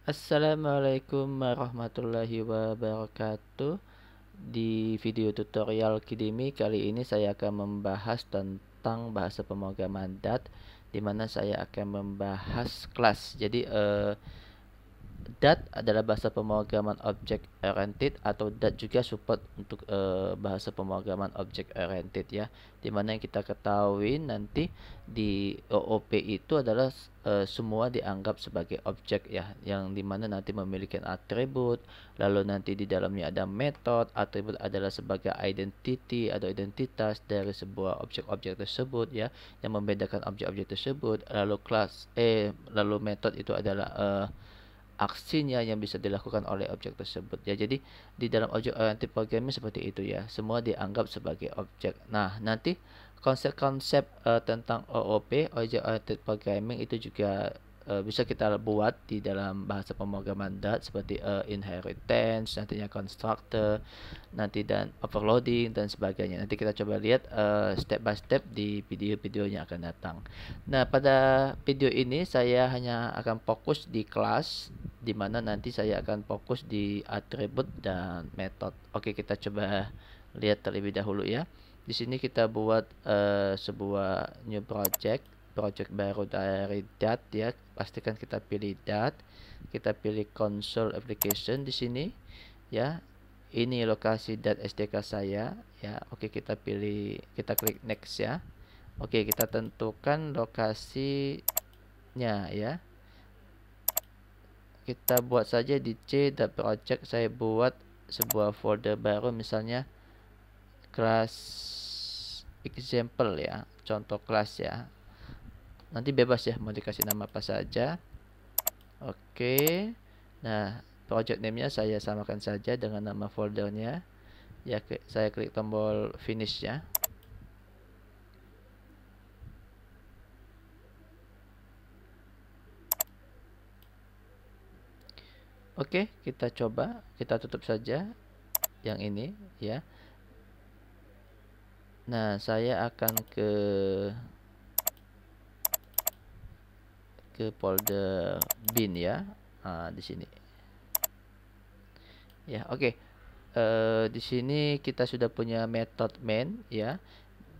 Assalamualaikum warahmatullahi wabarakatuh. Di video tutorial Kidimi kali ini saya akan membahas tentang bahasa pemrograman DAT, di mana saya akan membahas kelas. Jadi DAT adalah bahasa pemrograman Object Oriented, atau DAT juga support untuk bahasa pemrograman Object Oriented ya. Dimana yang kita ketahui nanti di OOP itu adalah semua dianggap sebagai objek ya, yang dimana nanti memiliki atribut, lalu nanti di dalamnya ada metode. Atribut adalah sebagai identity atau identitas dari sebuah objek-objek tersebut ya, yang membedakan objek-objek tersebut. Lalu lalu metode itu adalah aksinya yang bisa dilakukan oleh objek tersebut ya. Jadi di dalam object oriented programming seperti itu ya, semua dianggap sebagai objek. Nah, nanti konsep-konsep tentang OOP, object oriented programming, itu juga bisa kita buat di dalam bahasa pemrograman DAT, seperti inheritance, nantinya constructor, nanti dan overloading dan sebagainya. Nanti kita coba lihat step by step di video-video yang akan datang. Nah, pada video ini saya hanya akan fokus di kelas, di mana nanti saya akan fokus di atribut dan metode. Oke, kita coba lihat terlebih dahulu ya. Di sini kita buat sebuah new project baru dari DAT ya. Pastikan kita pilih DAT. Kita pilih console application di sini ya. Ini lokasi DAT SDK saya ya. Oke, kita klik next ya. Oke, kita tentukan lokasinya ya. Kita buat saja di c.project. Saya buat sebuah folder baru, misalnya kelas example ya, contoh kelas ya. Nanti bebas ya, mau dikasih nama apa saja. Oke. Nah, project name-nya saya samakan saja dengan nama foldernya ya. Saya klik tombol finish ya. Oke, kita coba, kita tutup saja yang ini ya. Nah, saya akan ke folder bin ya. Di sini ya. Oke. Di sini kita sudah punya method main ya.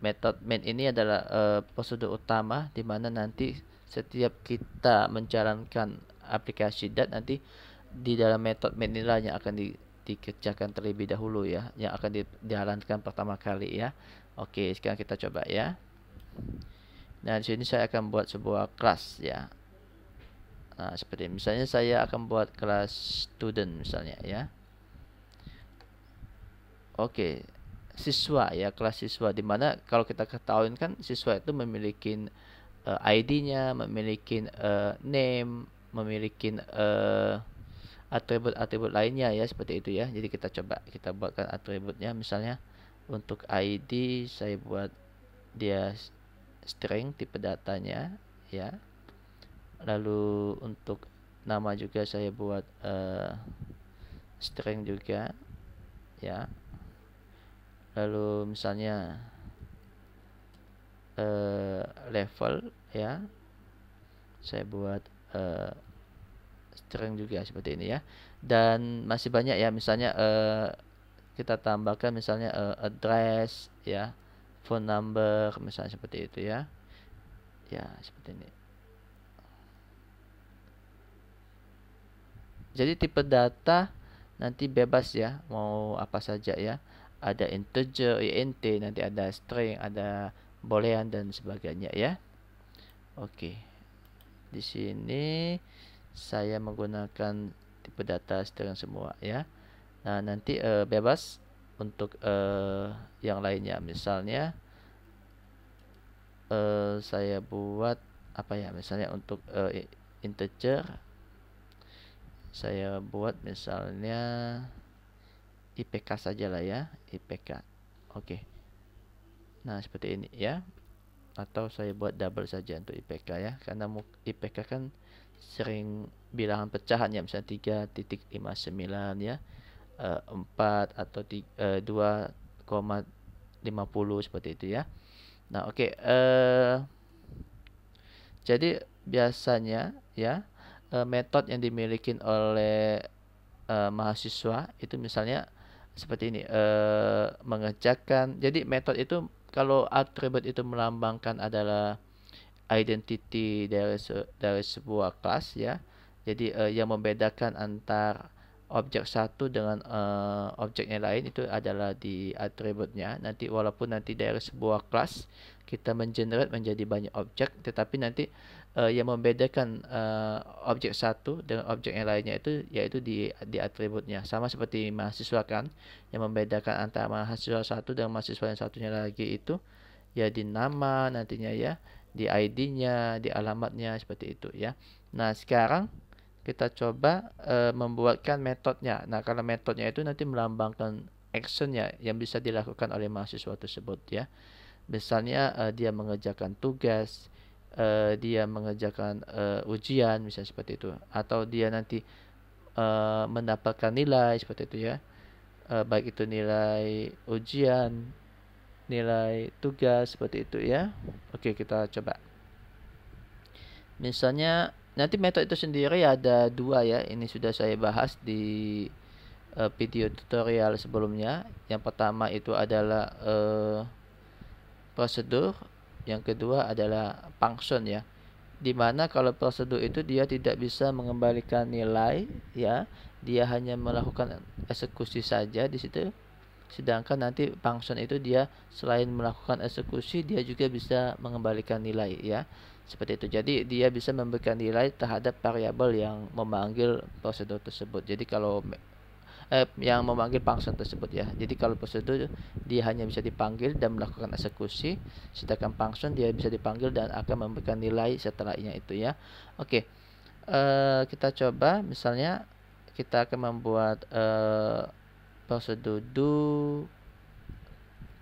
Method main ini adalah prosedur utama, di mana nanti setiap kita menjalankan aplikasi DAT, nanti di dalam method main inilah yang akan dikerjakan terlebih dahulu ya, yang akan dijalankan pertama kali ya. Oke, sekarang kita coba ya. Nah, di sini saya akan buat sebuah kelas ya. Nah, seperti misalnya saya akan buat kelas student misalnya ya. Oke, siswa ya, kelas siswa, dimana kalau kita ketahui kan siswa itu memiliki ID-nya, memiliki name, memiliki atribut-atribut lainnya ya, seperti itu ya. Jadi kita buatkan atributnya, misalnya untuk ID saya buat dia string, tipe datanya ya. Lalu untuk nama juga saya buat string juga ya. Lalu misalnya level ya, saya buat string juga seperti ini ya. Dan masih banyak ya, misalnya kita tambahkan misalnya address ya, phone number misalnya, seperti itu ya. Ya, seperti ini. Jadi tipe data nanti bebas ya, mau apa saja ya. Ada integer, int, nanti ada string, ada boolean dan sebagainya ya. Oke. Di sini saya menggunakan tipe data string semua ya. Nah, nanti bebas untuk yang lainnya. Misalnya saya buat apa ya, misalnya untuk integer saya buat misalnya IPK saja lah ya, IPK. Oke. Nah, seperti ini ya. Atau saya buat double saja untuk IPK ya, karena IPK kan sering bilangan pecahan ya, misalnya 3.59 ya, 4 atau 2,50 seperti itu ya. Nah, oke. Jadi biasanya ya, metode yang dimiliki oleh mahasiswa itu misalnya seperti ini, mengerjakan. Jadi metode itu kalau atribut itu melambangkan adalah identity dari sebuah kelas ya. Jadi yang membedakan antar objek satu dengan objek yang lain itu adalah di atributnya. Nanti walaupun nanti dari sebuah kelas kita mengenerate menjadi banyak objek, tetapi nanti yang membedakan objek satu dengan objek yang lainnya itu yaitu di atributnya. Sama seperti mahasiswa kan, yang membedakan antara mahasiswa satu dengan mahasiswa yang satunya lagi itu ya di nama nantinya ya, di ID-nya, di alamatnya seperti itu ya. Nah, sekarang kita coba membuatkan metodenya. Nah, kalau metodenya itu nanti melambangkan actionnya yang bisa dilakukan oleh mahasiswa tersebut ya. Misalnya dia mengerjakan tugas, dia mengerjakan ujian misalnya seperti itu, atau dia nanti mendapatkan nilai seperti itu ya. Baik itu nilai ujian, nilai tugas seperti itu ya. Oke, kita coba. Misalnya nanti metode itu sendiri ada dua ya. Ini sudah saya bahas di video tutorial sebelumnya. Yang pertama itu adalah prosedur, yang kedua adalah function ya. Dimana kalau prosedur itu dia tidak bisa mengembalikan nilai ya, dia hanya melakukan eksekusi saja di situ. Sedangkan nanti function itu dia selain melakukan eksekusi dia juga bisa mengembalikan nilai ya. Seperti itu. Jadi dia bisa memberikan nilai terhadap variabel yang memanggil prosedur tersebut. Jadi kalau yang memanggil function tersebut ya. Jadi kalau prosedur dia hanya bisa dipanggil dan melakukan eksekusi, sedangkan function dia bisa dipanggil dan akan memberikan nilai setelahnya itu ya. Oke. Kita coba misalnya kita akan membuat prosedur do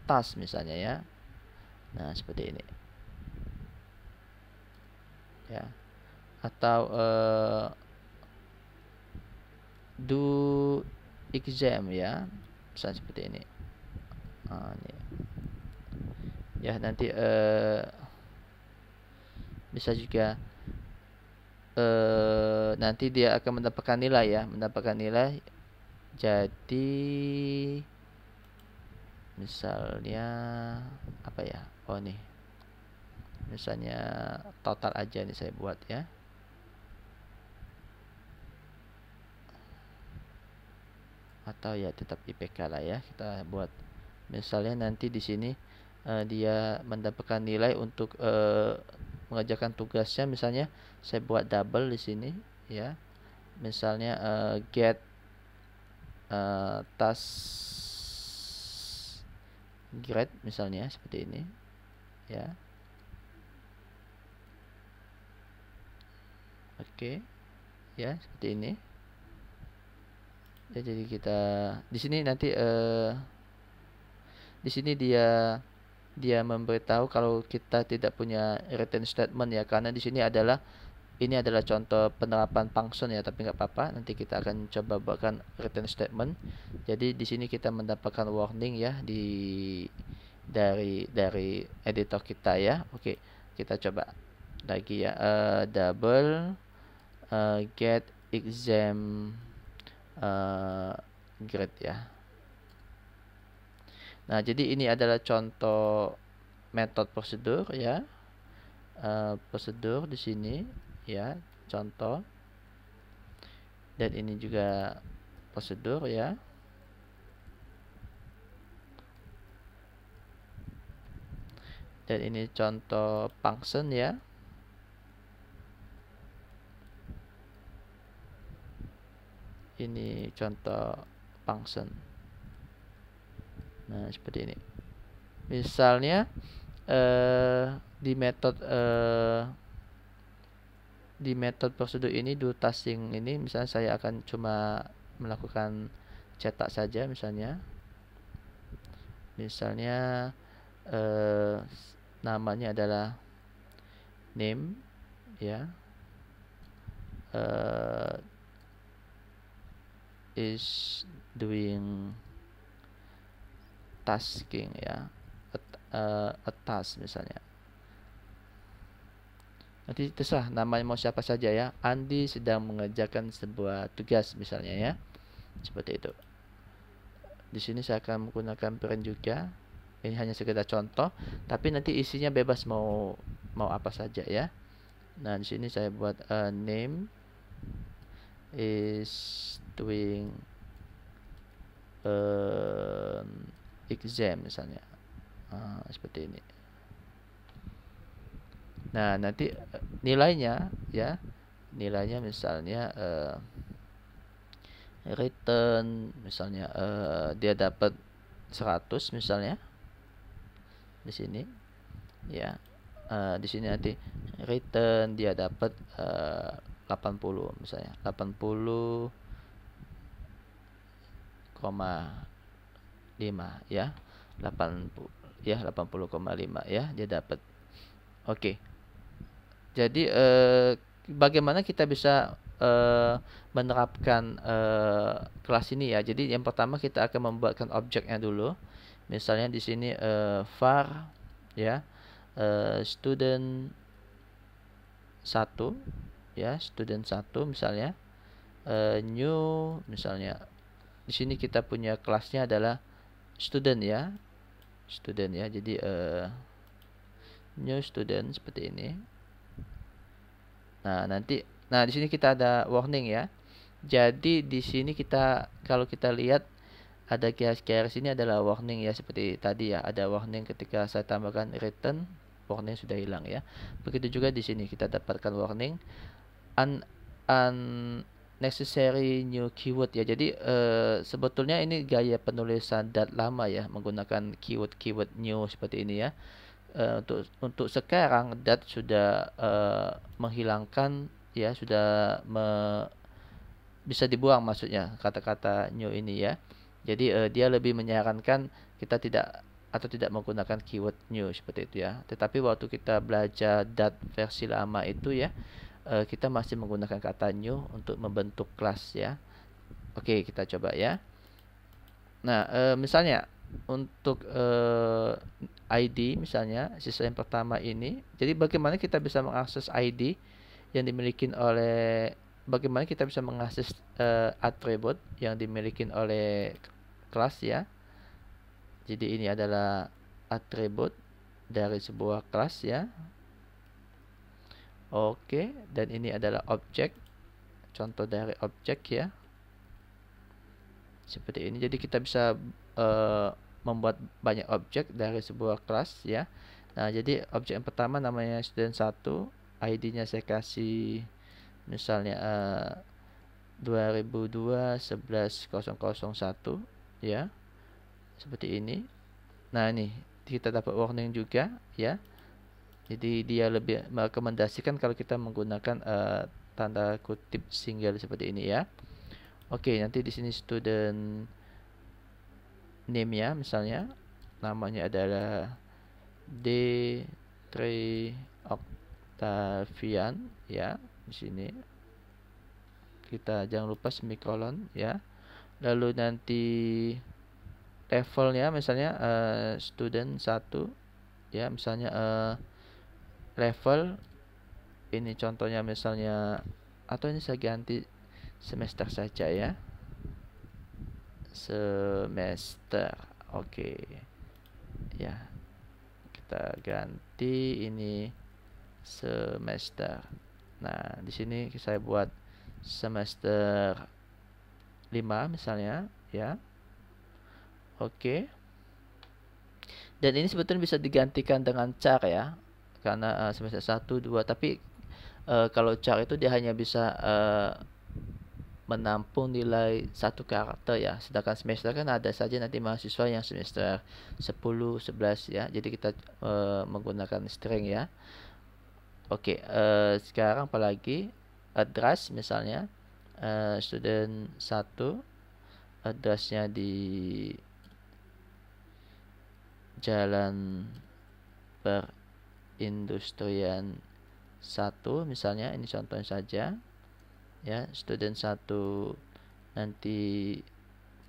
task misalnya ya. Nah, seperti ini. Ya. Atau do exam ya. Misalnya seperti ini. Ini. Ya, nanti bisa juga nanti dia akan mendapatkan nilai ya, mendapatkan nilai. Jadi misalnya apa ya? Oh nih. Misalnya total aja nih saya buat ya. Atau ya tetap IPK lah ya. Kita buat misalnya nanti di sini dia mendapatkan nilai untuk mengerjakan tugasnya, misalnya saya buat double di sini ya. Misalnya get task grade misalnya seperti ini ya. Oke. Ya, seperti ini. Ya, jadi kita di sini nanti di sini dia memberitahu kalau kita tidak punya return statement ya, karena di sini adalah ini adalah contoh penerapan function ya, tapi nggak apa-apa, nanti kita akan coba buatkan return statement. Jadi di sini kita mendapatkan warning ya dari editor kita ya. Oke, kita coba lagi ya, double get exam grade ya. Nah, jadi ini adalah contoh metode prosedur ya. Prosedur di sini ya, contoh. Dan ini juga prosedur ya. Dan ini contoh function ya. Ini contoh function. Nah, seperti ini. Misalnya di metode prosedur ini do tasking ini, misalnya saya akan cuma melakukan cetak saja misalnya. Misalnya namanya adalah name ya. Is doing tasking ya, a task misalnya. nanti terserah namanya mau siapa saja ya. Andi sedang mengerjakan sebuah tugas misalnya ya, seperti itu. Di sini saya akan menggunakan print juga. Ini hanya sekedar contoh, tapi nanti isinya bebas mau apa saja ya. Nah, di sini saya buat name is doing exam misalnya. Seperti ini. Nah, nanti nilainya ya. Nilainya misalnya return misalnya dia dapat 100 misalnya. Di sini ya. Di sini nanti return dia dapat 80 misalnya 80,5 ya 80 ya 80,5 ya dia dapat. Oke. Jadi bagaimana kita bisa menerapkan kelas ini ya. Jadi yang pertama kita akan membuatkan objeknya dulu. Misalnya di sini var ya student 1 ya, student 1 misalnya new misalnya. Di sini kita punya kelasnya adalah student ya. Student ya. Jadi new student seperti ini. Nah, di sini kita ada warning ya. Jadi di sini kita kalau kita lihat ada garis-garis ini adalah warning ya, seperti tadi ya, ada warning ketika saya tambahkan return, warning sudah hilang ya. Begitu juga di sini kita dapatkan warning unnecessary new keyword ya. Jadi sebetulnya ini gaya penulisan dat lama ya, menggunakan keyword new seperti ini ya. Untuk sekarang dat sudah menghilangkan ya, sudah bisa dibuang maksudnya kata-kata new ini ya. Jadi dia lebih menyarankan kita tidak menggunakan keyword new seperti itu ya. Tetapi waktu kita belajar dat versi lama itu ya, kita masih menggunakan kata new untuk membentuk kelas ya. Oke, kita coba ya. Nah, misalnya untuk ID misalnya siswa yang pertama ini. Jadi bagaimana kita bisa mengakses ID yang dimiliki oleh, bagaimana kita bisa mengakses atribut yang dimiliki oleh kelas ya. Jadi ini adalah atribut dari sebuah kelas ya. Oke, dan ini adalah objek, contoh dari objek ya. Seperti ini. Jadi kita bisa membuat banyak objek dari sebuah kelas ya. Nah, jadi objek yang pertama namanya student 1, ID-nya saya kasih misalnya 2002 11.001 ya. Seperti ini. Nah, ini kita dapat warning juga ya. Jadi dia lebih merekomendasikan kalau kita menggunakan tanda kutip single seperti ini ya. Oke, nanti di sini student name ya, misalnya namanya adalah D3 Octavian ya. Di sini kita jangan lupa semikolon ya. Lalu nanti levelnya misalnya student 1 ya, misalnya level ini contohnya misalnya, atau ini saya ganti semester saja ya, semester. Oke ya, kita ganti ini semester. Nah, di sini saya buat semester 5 misalnya ya. Oke. Dan ini sebetulnya bisa digantikan dengan char ya, karena semester 1, 2. Tapi kalau char itu dia hanya bisa menampung nilai satu karakter ya. Sedangkan semester kan ada saja nanti mahasiswa yang semester 10, 11 ya. Jadi kita menggunakan string ya. Oke, sekarang apalagi address misalnya student 1, addressnya di Jalan Perindustrian 1 misalnya, ini contohnya saja ya. Student 1 nanti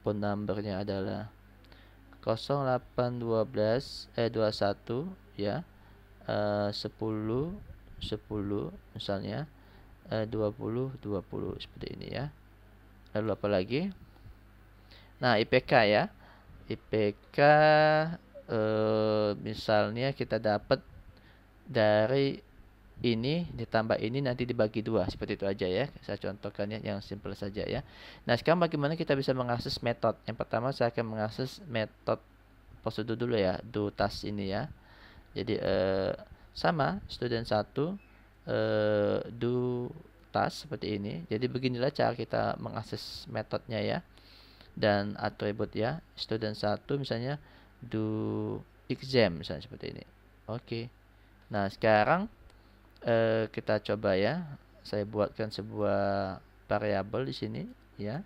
phone numbernya adalah 0812 21 ya 10 10 misalnya, 20 20 seperti ini ya. Lalu apa lagi? Nah, IPK ya. IPK misalnya kita dapat dari ini ditambah ini nanti dibagi 2, seperti itu aja ya. Saya contohkan ya yang simple saja ya. Nah, sekarang bagaimana kita bisa mengakses metode? Yang pertama saya akan mengakses metode prosedur dulu ya, do task ini ya. Jadi sama student 1 do task seperti ini. Jadi beginilah cara kita mengakses metodenya ya. Dan atribut ya, student 1 misalnya do exam misalnya seperti ini. Oke. Nah, sekarang kita coba ya. Saya buatkan sebuah variabel di sini ya.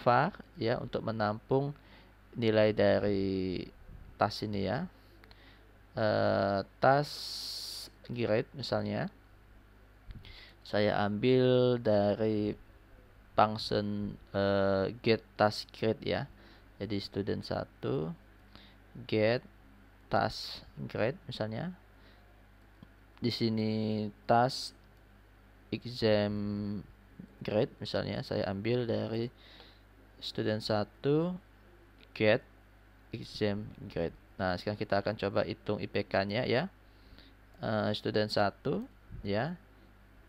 var ya untuk menampung nilai dari task ini ya. Task grade misalnya. Saya ambil dari function get task grade ya. Jadi student 1 get task grade misalnya. Di sini task exam grade misalnya saya ambil dari student 1 get exam grade. Nah, sekarang kita akan coba hitung IPK-nya ya. Student 1 ya.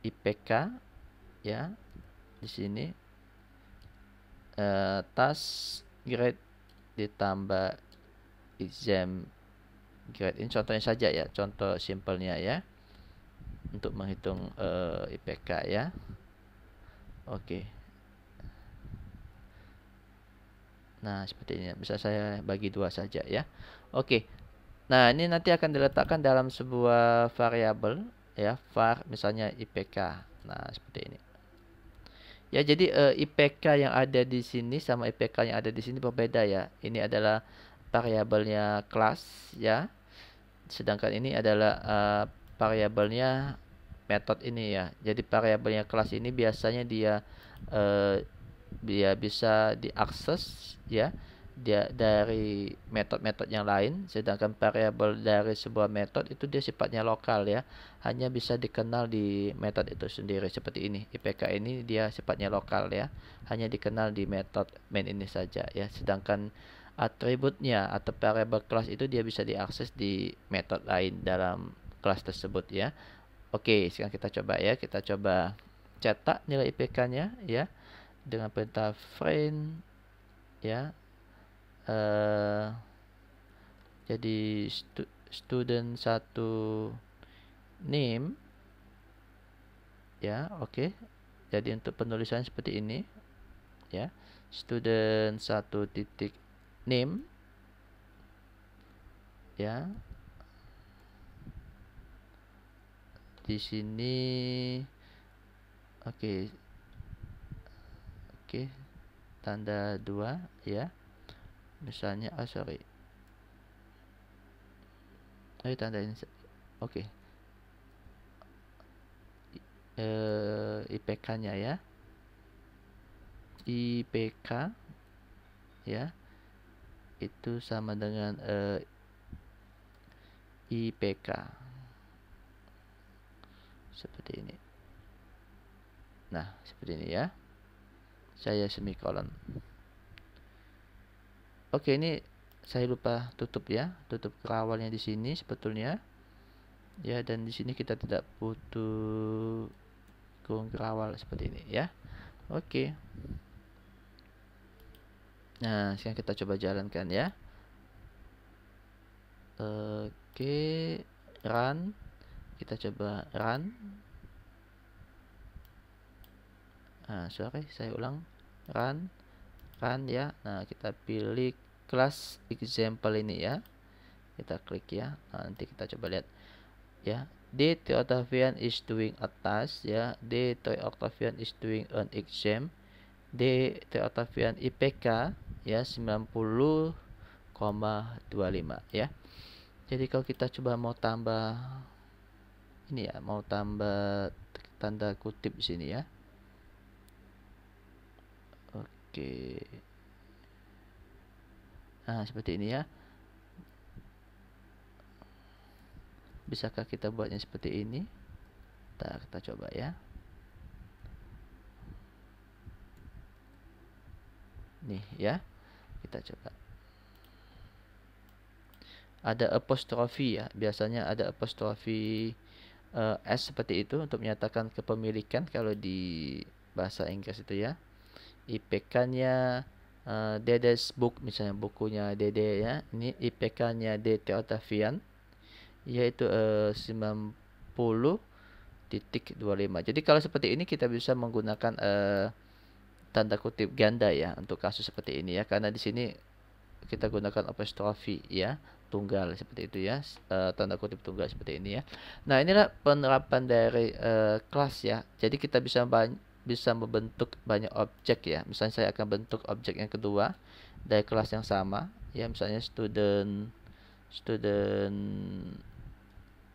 IPK ya. Di sini task grade ditambah exam grade. Ini contohnya saja ya, contoh simpelnya ya. Untuk menghitung IPK ya. Oke. Nah, seperti ini bisa saya bagi 2 saja ya. Oke. Nah, ini nanti akan diletakkan dalam sebuah variabel ya, var misalnya IPK. Nah, seperti ini. Ya, jadi IPK yang ada di sini sama IPK yang ada di sini berbeda ya. Ini adalah variabelnya kelas ya. Sedangkan ini adalah variabelnya metode ini ya. Jadi variabelnya kelas ini biasanya dia bisa diakses ya dia dari metode-metode yang lain, sedangkan variabel dari sebuah metode itu dia sifatnya lokal ya, hanya bisa dikenal di metode itu sendiri. Seperti ini, IPK ini dia sifatnya lokal ya, hanya dikenal di metode main ini saja ya. Sedangkan atributnya atau variabel kelas itu dia bisa diakses di metode lain dalam kelas tersebut ya. Oke, sekarang kita coba ya, kita coba cetak nilai IPK-nya ya dengan perintah print ya. Jadi student 1 name ya. Oke. Jadi untuk penulisan seperti ini ya. Student 1 titik name ya. Di sini oke. Tanda 2 ya. Misalnya sorry. Tanda ini oke. IPK-nya ya. IPK ya. Itu sama dengan IPK. Seperti ini. Nah, seperti ini ya. Saya semikolon. Oke, ini saya lupa tutup ya. Tutup kerawalnya di sini sebetulnya. Ya, dan di sini kita tidak butuh kurung kerawal seperti ini ya. Oke. Nah, sekarang kita coba jalankan ya. Oke, run. Kita coba run. Nah, sorry, saya ulang. Run ya. Nah, kita pilih kelas example ini ya. Kita klik ya. Nah, nanti kita coba lihat ya. D. Octavian is doing a task ya. D. Octavian is doing an exam. D. Octavian IPK ya 90,25 ya. Jadi kalau kita coba mau tambah ini ya, mau tambah tanda kutip di sini ya. Oke. Nah, seperti ini ya. Bisakah kita buatnya seperti ini? Sebentar, kita coba ya. Nih ya, kita coba. Ada apostrofi ya, biasanya ada apostrofi S seperti itu untuk menyatakan kepemilikan kalau di bahasa Inggris itu ya. IPK-nya Dede's book, misalnya bukunya Dede ya. Ini IPK-nya DT Octavian yaitu 90.25. Jadi kalau seperti ini kita bisa menggunakan tanda kutip ganda ya untuk kasus seperti ini ya, karena di sini kita gunakan apostrofi ya, tunggal seperti itu ya, tanda kutip tunggal seperti ini ya. Nah, inilah penerapan dari kelas ya. Jadi kita bisa membentuk banyak objek ya. Misalnya saya akan bentuk objek yang kedua dari kelas yang sama ya, misalnya student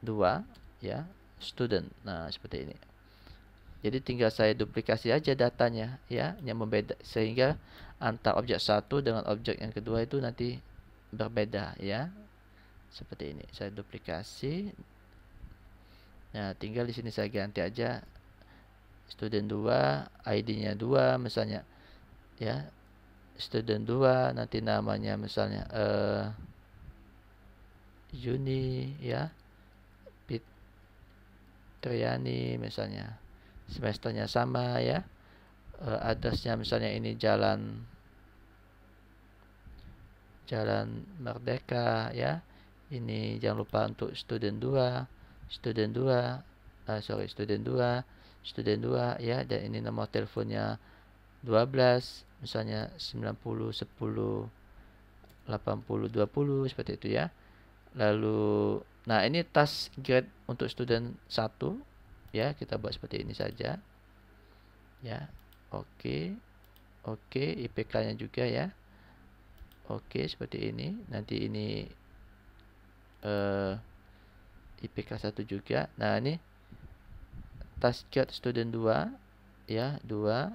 2 ya, student. Nah, seperti ini. Jadi tinggal saya duplikasi aja datanya ya, yang membeda, sehingga antar objek satu dengan objek yang kedua itu nanti berbeda ya. Seperti ini. Saya duplikasi. Nah, tinggal di sini saya ganti aja student 2, ID-nya 2 misalnya ya. Student 2 nanti namanya misalnya Juni ya. Fitriani misalnya. Semesternya sama ya. Addressnya misalnya ini Jalan Merdeka ya. Ini jangan lupa untuk student 2 ya, dan ini nomor teleponnya 12 misalnya 90 10 80 20 seperti itu ya. Lalu nah, ini task grade untuk student 1 ya, kita buat seperti ini saja ya. Oke, IPK-nya juga ya. Oke, seperti ini. Nanti ini IPK 1 juga. Nah, ini task grade student 2 ya, 2.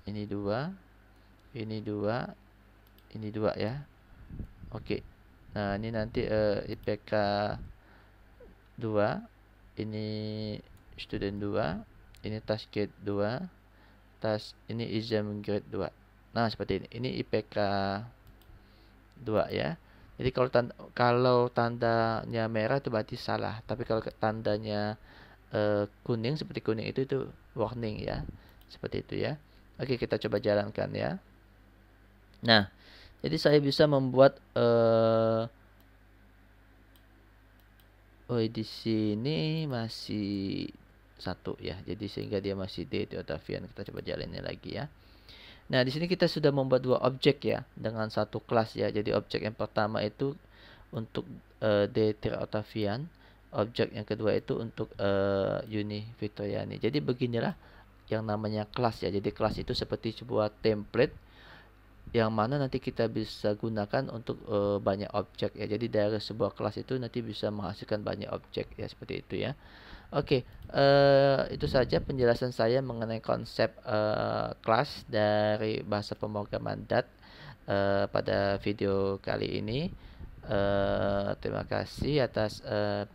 Ini 2. Ini 2. Ini 2 ya. Oke. Nah, ini nanti IPK 2. Ini student 2. Ini task grade 2. Ini exam grade 2. Nah, seperti ini. Ini IPK 2 ya. Jadi kalau tandanya merah itu berarti salah. Tapi kalau tandanya kuning seperti kuning itu warning ya. Seperti itu ya. Oke, kita coba jalankan ya. Nah, jadi saya bisa membuat di sini masih 1 ya. Jadi sehingga dia masih D Octavian. Kita coba jalannya lagi ya. Nah, di sini kita sudah membuat 2 objek ya dengan 1 kelas ya. Jadi objek yang pertama itu untuk D Octavian, objek yang kedua itu untuk Yuni Fitriani. Jadi beginilah yang namanya kelas ya. Jadi kelas itu seperti sebuah template yang mana nanti kita bisa gunakan untuk banyak objek ya. Jadi dari sebuah kelas itu nanti bisa menghasilkan banyak objek ya, seperti itu ya. Oke, itu saja penjelasan saya mengenai konsep kelas dari bahasa pemrograman DAT pada video kali ini. Terima kasih atas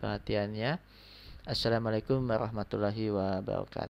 perhatiannya. Assalamualaikum warahmatullahi wabarakatuh.